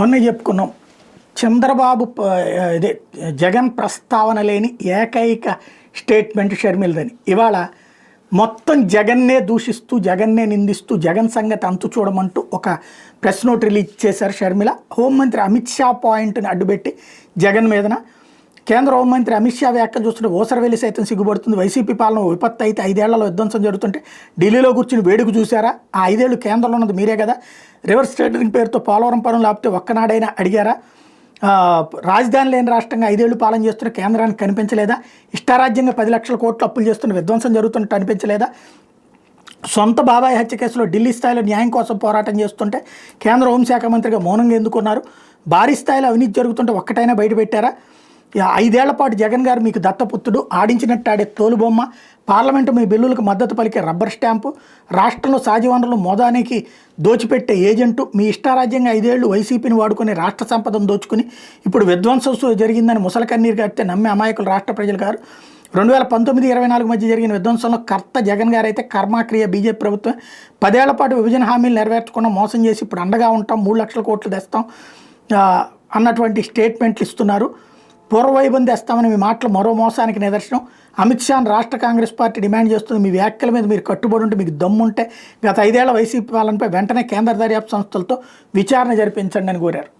మొన్న చెప్పుకున్నాం. చంద్రబాబు ఇదే జగన్ ప్రస్తావన లేని ఏకైక స్టేట్మెంట్ షర్మిలదని. ఇవాళ మొత్తం జగన్నే దూషిస్తూ, జగన్నే నిందిస్తూ, జగన్ సంగతి అంతు చూడమంటూ ఒక ప్రెస్ నోట్ రిలీజ్ చేశారు షర్మిల. హోంమంత్రి అమిత్ షా పాయింట్ని అడ్డుపెట్టి జగన్ మీదన కేంద్ర హోంమంత్రి అమిత్ షా వ్యాఖ్యలు చూస్తుంటే ఓసరవెల్లి సైతం సిగ్గుపడుతుంది. వైసీపీ పాలన విపత్తు అయితే 5 ఏళ్లలో విధ్వంసం జరుగుతుంటే ఢిల్లీలో కూర్చుని వేడుకు చూసారా? ఆ 5 ఏళ్ళు కేంద్రంలో ఉన్నది మీరే కదా. రివర్స్ టెండరింగ్ పేరుతో పోలవరం పనులు ఆపితే ఒక్కనాడైనా అడిగారా? రాజధాని లేని రాష్ట్రంగా 5 ఏళ్లు పాలన చేస్తున్న కేంద్రానికి కనిపించలేదా? ఇష్టారాజ్యంగా 10 లక్షల కోట్లు అప్పులు చేస్తున్న విధ్వంసం జరుగుతున్నట్టు అనిపించలేదా? సొంత బాబాయ్ హత్య కేసులో ఢిల్లీ స్థాయిలో న్యాయం కోసం పోరాటం చేస్తుంటే కేంద్ర హోంశాఖ మంత్రిగా మౌనంగా ఎందుకున్నారు? భారీ స్థాయిలో అవినీతి జరుగుతుంటే ఒక్కటైనా బయటపెట్టారా? 5 ఏళ్ల పాటు జగన్ గారు మీకు దత్తపుత్రుడు, ఆడించినట్టు ఆడే తోలుబొమ్మ, పార్లమెంటు మీ బిల్లులకు మద్దతు పలికే రబ్బర్ స్టాంపు, రాష్ట్రంలో సహజ వనరులు మోదానికి దోచిపెట్టే ఏజెంటు, మీ ఇష్టారాజ్యంగా 5 ఏళ్లు వైసీపీని వాడుకొని రాష్ట్ర సంపదను దోచుకుని ఇప్పుడు విధ్వంసం జరిగిందని ముసలి కన్నీరు కడితే నమ్మే అమాయకులు రాష్ట్ర ప్రజలు గారు. 2019-24 మధ్య జరిగిన విధ్వంసంలో కర్త జగన్ గారు అయితే కర్మాక్రియ బీజేపీ ప్రభుత్వం 10 ఏళ్ల పాటు విభజన హామీలు నెరవేర్చకుండా మోసం చేసి ఇప్పుడు అండగా ఉంటాం, 3 లక్షల కోట్లు తెస్తాం అన్నటువంటి స్టేట్మెంట్లు ఇస్తున్నారు. పూర్వవైభవం తెస్తామని మీ మాటలు మరో మోసానికి నిదర్శనం. అమిత్ షాను రాష్ట్ర కాంగ్రెస్ పార్టీ డిమాండ్ చేస్తుంది. మీ వ్యాఖ్యల మీద మీరు కట్టుబడి ఉంటే, మీకు దమ్ముంటే గత 5 ఏళ్ల వైసీపీ పాలనపై వెంటనే కేంద్ర దర్యాప్తు సంస్థలతో విచారణ జరిపించండి అని కోరారు.